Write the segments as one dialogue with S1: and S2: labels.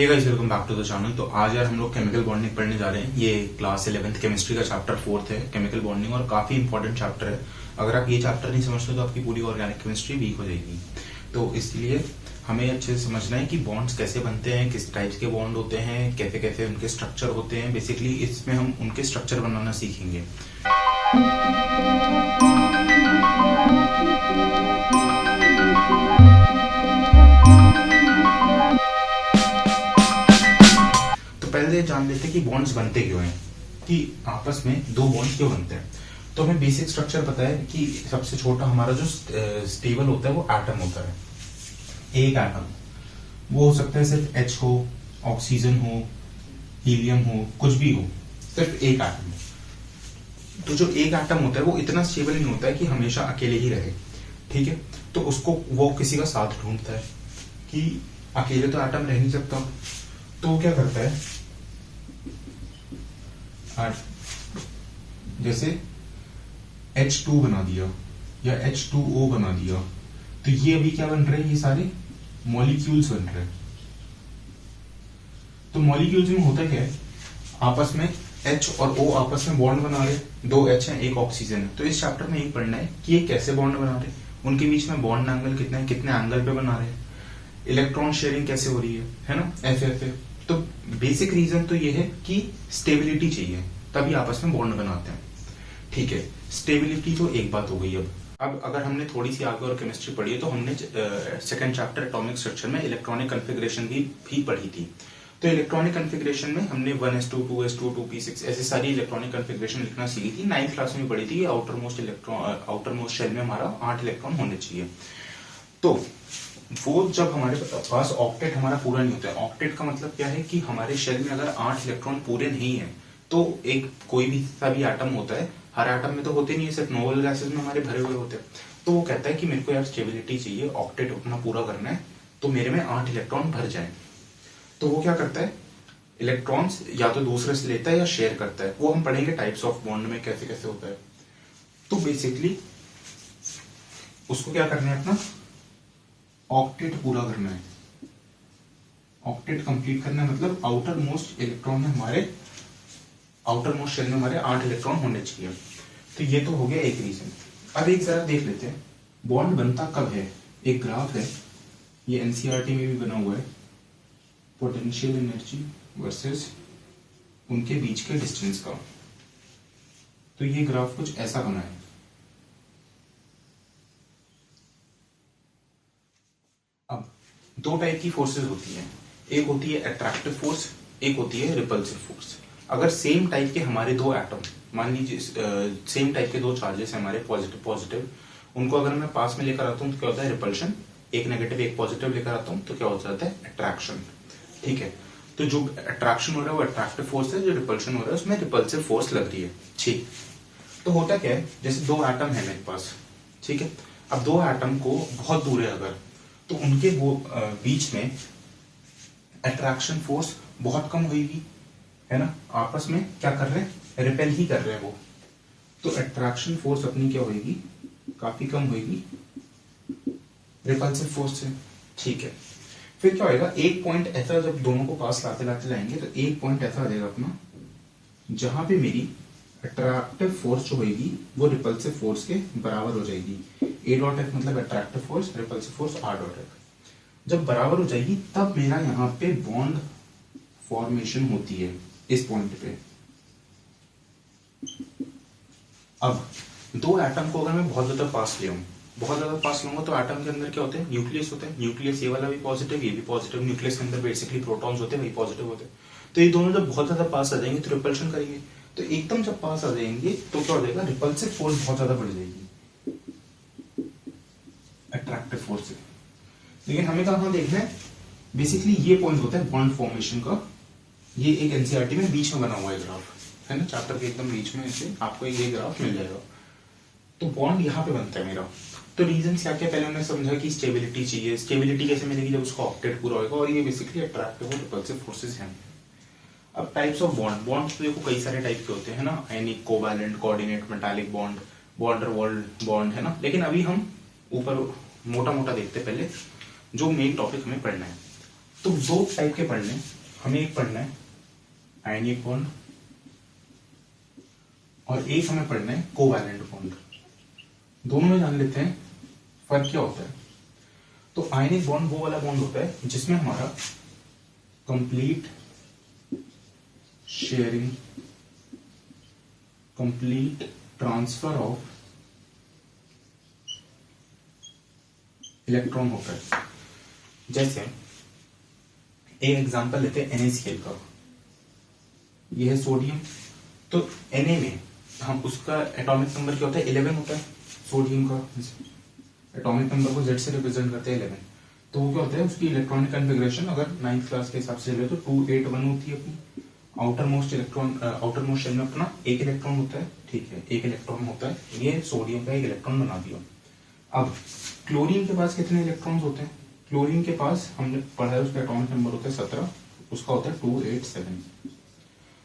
S1: Hey guys, welcome back to the channel. तो आज यार हम लोग केमिकल बॉन्डिंग पढ़ने जा रहे हैं। ये क्लास 11th केमिस्ट्री का चैप्टर 4th है केमिकल बॉन्डिंग, और काफी इंपॉर्टेंट चैप्टर है। अगर आप ये चैप्टर नहीं समझते तो आपकी पूरी ऑर्गेनिक केमिस्ट्री वीक हो जाएगी। तो इसलिए हमें अच्छे से समझना है कि बॉन्ड्स कैसे बनते हैं, किस टाइप्स के बॉन्ड होते हैं, कैसे कैसे उनके स्ट्रक्चर होते हैं। बेसिकली इसमें हम उनके स्ट्रक्चर बनाना सीखेंगे। पहले जान लेते हैं कि बॉन्ड्स बनते क्यों हैं, कि आपस में दो बॉन्ड्स क्यों बनते हैं। तो हमें बेसिक स्ट्रक्चर पता है कि सबसे छोटा हमारा जो स्टेबल होता है वो एटम होता है। एक एटम वो हो सकता है सिर्फ H हो, ऑक्सीजन हो, हीलियम हो, कुछ भी हो, सिर्फ एक एटम। तो जो एक एटम होता है वो इतना स्टेबल नहीं होता है कि हमेशा अकेले ही रहे, ठीक है। तो उसको वो किसी का साथ ढूंढता है कि अकेले तो एटम रह नहीं सकता। तो वो क्या करता है, जैसे H2 बना दिया या H2O बना दिया, तो ये अभी क्या बन रहे हैं, ये सारे मॉलिक्यूल्स बन रहे हैं। तो मॉलिक्यूल्स में होता क्या है, आपस में H और O आपस में बॉन्ड बना रहे, दो H हैं एक ऑक्सीजन है। तो इस चैप्टर में एक पढ़ना है कि ये कैसे बॉन्ड बना रहे, उनके बीच में बॉन्ड एंगल कितना है, कितने एंगल पे बना रहे हैं, इलेक्ट्रॉन शेयरिंग कैसे हो रही है ना, ऐसे। तो बेसिक रीजन तो ये है कि स्टेबिलिटी चाहिए, तभी आपस में बॉन्ड बनाते हैं, ठीक है। स्टेबिलिटी तो एक बात हो गई। अब अगर हमने थोड़ी सी आगे और केमिस्ट्री पढ़ी है तो हमने सेकंड चैप्टर एटॉमिक स्ट्रक्चर में इलेक्ट्रॉनिक कॉन्फ़िगरेशन भी पढ़ी थी। तो इलेक्ट्रॉनिक कॉन्फ़िगरेशन में हमने 1s2 2s2 2p6 ऐसे सारी इलेक्ट्रॉनिक कॉन्फ़िगरेशन लिखना सीखी थी। 9th क्लास में पढ़ी थी। आउटर मोस्ट शेल में हमारा 8 इलेक्ट्रॉन होने चाहिए। तो वो जब हमारे पास ऑक्टेट हमारा पूरा नहीं होता है। ऑक्टेट का मतलब क्या है कि हमारे शेल में अगर 8 इलेक्ट्रॉन पूरे नहीं है तो एक कोई भी सा भी एटम होता है, हर एटम में तो होते नहीं है, सिर्फ नोबल गैसेस में हमारे भरे हुए होते हैं। तो वो कहता है कि मेरे को यार स्टेबिलिटी चाहिए, ऑक्टेट अपना पूरा करना है, तो मेरे में 8 इलेक्ट्रॉन भर जाए। तो वो क्या करता है, इलेक्ट्रॉन्स या तो दूसरे से लेता है या शेयर करता है। वो हम पढ़ेंगे टाइप्स ऑफ बॉन्ड में कैसे कैसे होता है। तो बेसिकली उसको क्या करना है, अपना ऑक्टेट पूरा करना है। ऑक्टेट कंप्लीट करना है मतलब आउटर मोस्ट इलेक्ट्रॉन में हमारे आउटर मोस्ट शेल में हमारे 8 इलेक्ट्रॉन होने चाहिए। तो ये तो हो गया एक रीजन। अब एक जरा देख लेते हैं बॉन्ड बनता कब है। एक ग्राफ है, ये एनसीईआरटी में भी बना हुआ है, पोटेंशियल एनर्जी वर्सेस उनके बीच के डिस्टेंस का। तो ये ग्राफ कुछ ऐसा बना है। अब दो टाइप की फोर्सेस होती हैं, एक होती है अट्रैक्टिव फोर्स, एक होती है रिपल्सिव फोर्स। अगर सेम टाइप के हमारे दो एटम, मान लीजिए सेम टाइप के दो चार्जेस हमारे पॉजिटिव, उनको अगर मैं पास में लेकर आता हूं तो क्या होता है, रिपल्शन। एक नेगेटिव एक पॉजिटिव लेकर आता हूं तो क्या हो जाता है, अट्रैक्शन, ठीक है। तो जो अट्रैक्शन हो रहा है वो अट्रैक्टिव फोर्स है, जो रिपल्शन हो रहा है उसमें रिपल्सिव फोर्स लग रही है, ठीक। तो होता क्या है, जैसे दो एटम है मेरे पास, ठीक है। अब दो एटम को बहुत दूर है अगर, तो उनके वो बीच में अट्रैक्शन फोर्स बहुत कम होगी, है ना। आपस में क्या कर रहे हैं, रिपेल ही कर रहे हैं वो। तो अट्रैक्शन फोर्स अपनी क्या होगी, काफी कम होगी रिपल्सिव फोर्स से, ठीक है। फिर क्या होगा, एक पॉइंट ऐसा जब दोनों को पास लाते लाते लाएंगे तो एक पॉइंट ऐसा आ जाएगा अपना, जहां पे मेरी अट्रैक्टिव फोर्स जो होगी वो रिपल्सिव फोर्स के बराबर हो जाएगी। ए डॉट एफ मतलब attractive force, repulsive force R dot F. जब बराबर हो जाएगी तब मेरा यहाँ पे बॉन्ड फॉर्मेशन होती है इस पॉइंट पे। अब दो एटम को अगर मैं बहुत ज्यादा पास ले आऊं, बहुत ज्यादा पास लूंगा तो एटम के अंदर क्या होते हैं, न्यूक्लियस होते हैं। न्यूक्लियस ये वाला भी पॉजिटिव, ये भी पॉजिटिव। न्यूक्लियस के अंदर बेसिकली प्रोटॉन्स होते हैं, वही पॉजिटिव होते हैं। तो ये दोनों जब बहुत ज्यादा पास आ जाएंगे तो रिपल्शन करेंगे। तो एकदम जब पास आ जाएंगे तो क्या हो जाएगा, रिपल्सिव फोर्स बहुत ज्यादा बढ़ जाएगी अट्रैक्टिव फोर्स से। लेकिन हमें कहां देखना है, बेसिकली ये पॉइंट होता है बॉन्ड फॉर्मेशन का। ये एक एनसीईआरटी में बीच में बना हुआ है ग्राफ, है ना, चैप्टर के एकदम बीच में ऐसे आपको ये ग्राफ मिल जाएगा। तो बॉन्ड यहाँ पे बनता है मेरा। तो रीजन क्या क्या, पहले हमने समझा कि स्टेबिलिटी चाहिए। स्टेबिलिटी कैसे मिलेगी, जब उसका ऑक्टेट पूरा होगा, और ये बेसिकली अट्रैक्टिव और रिपल्सिव फोर्सेस हैं। अब टाइप्स ऑफ बॉन्ड, बॉन्ड तो देखो कई सारे टाइप के होते हैं ना, ionic, covalent, coordinate, metallic bond, van der Waals bond, है ना। लेकिन अभी हम ऊपर मोटा मोटा देखते, पहले जो मेन टॉपिक हमें पढ़ना है। तो दो टाइप के पढ़ने हैं। हमें एक पढ़ना है आयनिक बॉन्ड और एक हमें पढ़ना है कोवैलेंट बॉन्ड। दोनों में जान लेते हैं फर्क क्या होता है। तो आयनिक बॉन्ड वो वाला बॉन्ड होता है जिसमें हमारा complete sharing, complete transfer of electron होता है। जैसे एक एग्जांपल लेते हैं NaCl का। यह है सोडियम, तो Na में हम उसका एटॉमिक नंबर क्या होता है 11 होता है। सोडियम का एटॉमिक नंबर को Z से रिप्रेजेंट करते हैं 11। तो वो क्या होता है उसकी इलेक्ट्रॉनिक कॉन्फ़िगरेशन अगर 9th क्लास के हिसाब से ले तो 281 होती है अपनी। Outermost electron, outermost shell में अपना एक इलेक्ट्रॉन होता है, ठीक है, एक इलेक्ट्रॉन होता है। ये सोडियम का एक इलेक्ट्रॉन बना दिया। अब क्लोरीन के पास कितने इलेक्ट्रॉन्स होते हैं? क्लोरीन के पास हमने पढ़ा है उसका एटॉमिक नंबर होता है 17, उसका होता है 287।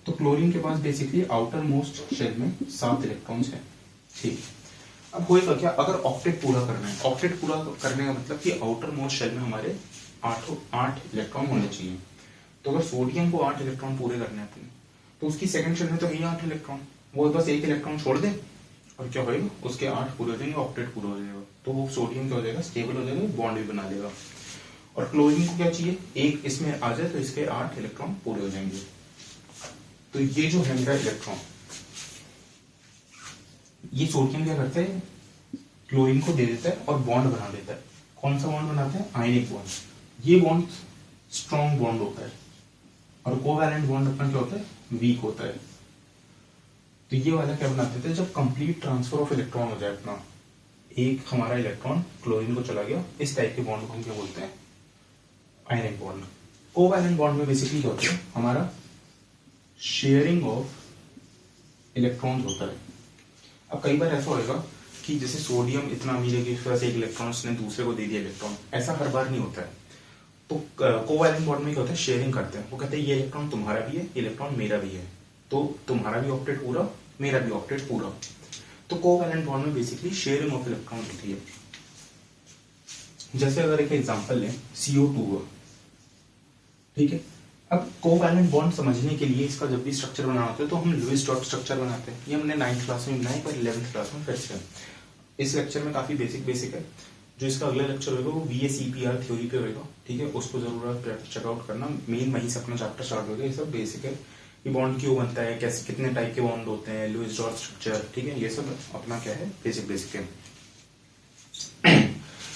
S1: तो क्लोरीन के पास बेसिकली आउटर मोस्ट शेल में 7 इलेक्ट्रॉन्स है, ठीक। अब होएगा क्या अगर ऑक्टेट पूरा करना है? ऑक्टेट पूरा करने का मतलब कि आउटर मोस्ट शेल में हमारे 8 इलेक्ट्रॉन होने चाहिए। तो अगर सोडियम को 8 इलेक्ट्रॉन पूरे करने हैं अपने, तो उसकी सेकंड शेल में तो है 8 इलेक्ट्रॉन, वो बस एक इलेक्ट्रॉन छोड़ दे और क्या होएगा उसके 8 पूरे हो जाएंगे, ऑक्टेट पूरा हो जाएगा। तो वो सोडियम क्या हो जाएगा स्टेबल हो जाएगा, बॉन्ड भी बना लेगा। और क्लोरीन को क्या चाहिए एक इसमें आ जाए तो इसके 8 इलेक्ट्रॉन पूरे हो जाएंगे। तो ये जो है मेरा इलेक्ट्रॉन, ये सोडियम क्या करता है क्लोरीन को दे देता है और बॉन्ड बना देता है। कौन सा बॉन्ड बनाता है? Ionic bond. ये बॉन्ड स्ट्रॉन्ग बॉन्ड होता है और कोवैलेंट बॉन्ड अपना क्या होता है वीक होता है। तो ये वाला क्या बना देते हैं जब कंप्लीट ट्रांसफर ऑफ इलेक्ट्रॉन हो जाए अपना, एक हमारा इलेक्ट्रॉन क्लोरीन को चला गया, इस टाइप के बॉन्ड को हम क्या बोलते हैं आयनिक बॉन्ड। कोवैलेंट बॉन्ड में बेसिकली क्या होता है हमारा शेयरिंग ऑफ इलेक्ट्रॉन्स होता है। अब कई बार ऐसा होएगा कि जैसे सोडियम इतना अमीर है कि उसके पास एक इलेक्ट्रॉन उसने दूसरे को दे दिया इलेक्ट्रॉन, ऐसा हर बार नहीं होता है। तो कोवैलेंट बॉन्ड में क्या होता है शेयरिंग करते हैं, वो कहते हैं ये इलेक्ट्रॉन तुम्हारा भी है, इलेक्ट्रॉन मेरा भी है, तो तुम्हारा भी ऑक्टेट पूरा, मेरा भी ऑक्टेट पूरा। तो कोवैलेंट बॉन्ड में बेसिकली शेयरिंग ऑफ इलेक्ट्रॉन होती है। जैसे अगर एक एग्जांपल लें CO2, ठीक है। अब कोवैलेंट बॉन्ड समझने के लिए इसका जब भी स्ट्रक्चर बनाना होता है तो हम लुईस डॉट स्ट्रक्चर बनाते हैं। ये हमने 9th क्लास में बनाया पर 11th क्लास में फिर से। इस लेक्चर में काफी बेसिक है। जो इसका अगला लेक्चर होगा वो VACPR थ्योरी पे होगा, ठीक है, उसको जरूर आप चेकआउट करना। मेन वहीं से अपना चैप्टर स्टार्ट होगा। ये सब बेसिक है कि बॉन्ड क्यों बनता है, कैसे कितने टाइप के बॉन्ड होते हैं, लुईस डॉट स्ट्रक्चर, ठीक है, ये सब अपना क्या है बेसिक है।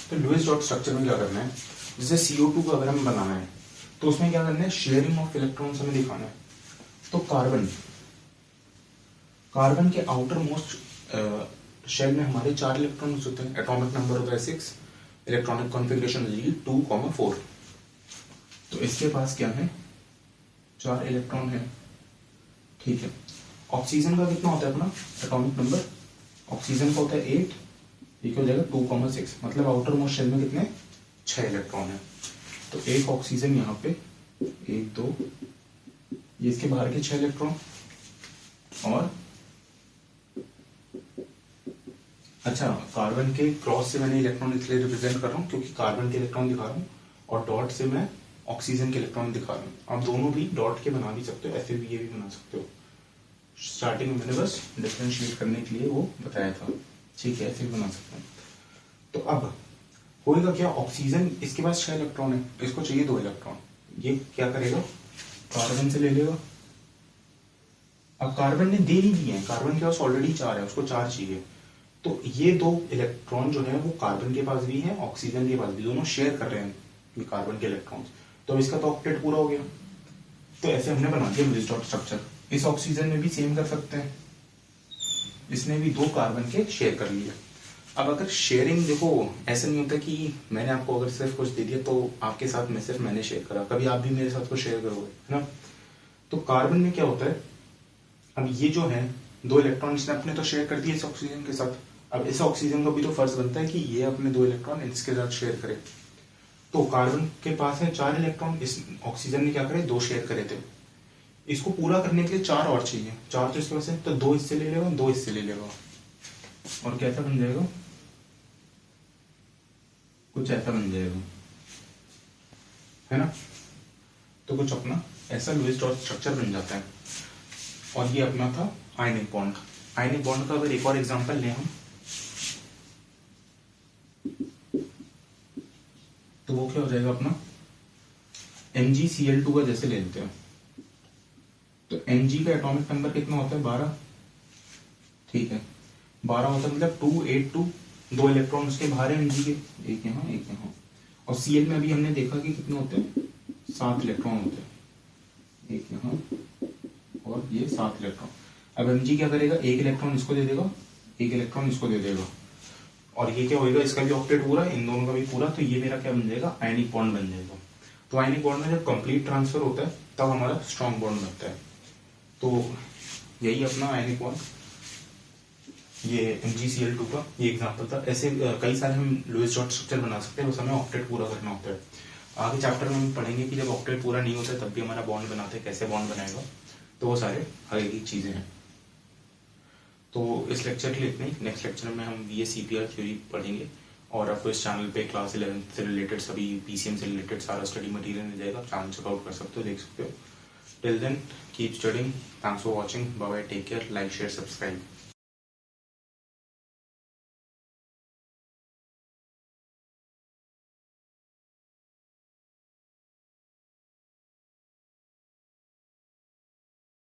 S1: तो लुईस डॉट स्ट्रक्चर में क्या करना है, जैसे CO2 को अगर हमें बनाना है तो उसमें क्या करना है शेयरिंग ऑफ इलेक्ट्रॉन्स हमें दिखाना है। तो कार्बन के आउटर मोस्ट शेल में हमारे 4 इलेक्ट्रॉन्स होते हैं, एटॉमिक नंबर होता है 6, इलेक्ट्रॉनिक कॉन्फ़िगरेशन हो जाएगी 2,4। तो इसके पास क्या है 4 इलेक्ट्रॉन है, ठीक है। ऑक्सीजन का कितना होता है अपना एटॉमिक नंबर, ऑक्सीजन का होता है 8, ठीक हो जाएगा 2,6, मतलब आउटर मोस्ट शेल में कितने 6 इलेक्ट्रॉन है। तो एक ऑक्सीजन यहाँ पे 1 2, ये इसके बाहर के 6 इलेक्ट्रॉन, और अच्छा कार्बन के क्रॉस से मैंने इलेक्ट्रॉन इसलिए रिप्रेजेंट कर रहा हूँ क्योंकि कार्बन के इलेक्ट्रॉन दिखा रहा हूँ और डॉट से मैं ऑक्सीजन के इलेक्ट्रॉन दिखा रहा हूँ। आप दोनों भी डॉट के बना भी सकते हो, ऐसे भी ये भी बना सकते हो। स्टार्टिंग में मैंने बस डिफरेंशिएट करने के लिए वो बताया था, ठीक है, ऐसे भी बना सकते हैं। तो अब होएगा क्या, ऑक्सीजन इसके पास 6 इलेक्ट्रॉन है, इसको चाहिए 2 इलेक्ट्रॉन, ये क्या करेगा कार्बन से ले लेगा। अब कार्बन ने दे ही दिए हैं, कार्बन के पास ऑलरेडी 4 है, उसको 4 चाहिए, तो ये 2 इलेक्ट्रॉन जो है वो कार्बन के पास भी है, ऑक्सीजन के पास भी, दोनों शेयर कर रहे हैं ये कार्बन के इलेक्ट्रॉन। तो इसका तो ऑक्टेट पूरा हो गया। तो ऐसे हमने बना दिया लुईस डॉट स्ट्रक्चर। इस ऑक्सीजन में भी सेम कर सकते हैं, इसने भी 2 कार्बन के शेयर कर लिए। अब अगर शेयरिंग देखो ऐसा नहीं होता कि मैंने आपको अगर सिर्फ कुछ दे दिया तो आपके साथ में सिर्फ मैंने शेयर करा, कभी आप भी मेरे साथ कुछ शेयर करोगे, है ना। तो कार्बन में क्या होता है, अब ये जो है 2 इलेक्ट्रॉन इसने अपने तो शेयर कर दिए इस ऑक्सीजन के साथ, अब इस ऑक्सीजन का भी तो फर्ज बनता है कि ये अपने 2 इलेक्ट्रॉन इसके साथ शेयर करे। तो कार्बन के पास है 4 इलेक्ट्रॉन, इस ऑक्सीजन ने क्या करे 2 शेयर करे थे, इसको पूरा करने के लिए 4 और चाहिए, 4 तो इसके पास है, तो 2 इससे ले लेगा, 2 इससे ले लेगा, और कैसा बन जाएगा कुछ ऐसा बन जाएगा, है ना। तो कुछ अपना ऐसा लुईस डॉट स्ट्रक्चर बन जाता है। और ये अपना था आयनिक बॉन्ड। आयनिक बॉन्ड का अगर एक और एग्जांपल लें हम, तो वो क्या हो जाएगा अपना MgCl2 का जैसे ले लेते हैं, तो Mg का एटॉमिक नंबर कितना होता है 12, ठीक है 12 होता है, मतलब 282, 2 इलेक्ट्रॉन उसके बाहर है Mg के, एक यहाँ एक यहाँ। और Cl में अभी हमने देखा कि कितने होते हैं 7 इलेक्ट्रॉन होते हैं, एक यहाँ और ये 7 इलेक्ट्रॉन। अब Mg क्या करेगा, एक इलेक्ट्रॉन इसको दे देगा, एक इलेक्ट्रॉन इसको दे देगा, और ये क्या होगा, इसका भी ऑक्टेट पूरा, इन दोनों का भी पूरा, तो ये मेरा क्या बन जाएगा आयनिक बॉन्ड बन जाएगा। तो आयनिक बॉन्ड में जब कंप्लीट ट्रांसफर होता है तब हमारा स्ट्रॉन्ग बॉन्ड बनता है। तो यही अपना आयनिक बॉन्ड, ये MgCl2 का ये एग्जांपल था। ऐसे कई सारे हम लुईस डॉट स्ट्रक्चर बना सकते हैं, बस हमें ऑक्टेट पूरा करना होता है। आगे चैप्टर में हम पढ़ेंगे कि जब ऑक्टेट पूरा नहीं होता है तब भी हमारा बॉन्ड बनाते हैं, कैसे बॉन्ड बनाएगा, तो वो सारे आगे की चीजें हैं। तो इस लेक्चर के लिए इतने ही। नेक्स्ट लेक्चर में हम VACPR थ्योरी पढ़ेंगे, और आपको इस चैनल पे क्लास 11 से रिलेटेड सभी PCM से रिलेटेड सारा स्टडी मटेरियल मिल जाएगा, आप चैनल चेकआउट कर सकते हो, देख सकते हो। Till then keep studying, thanks for watching, bye bye, take care, like share subscribe.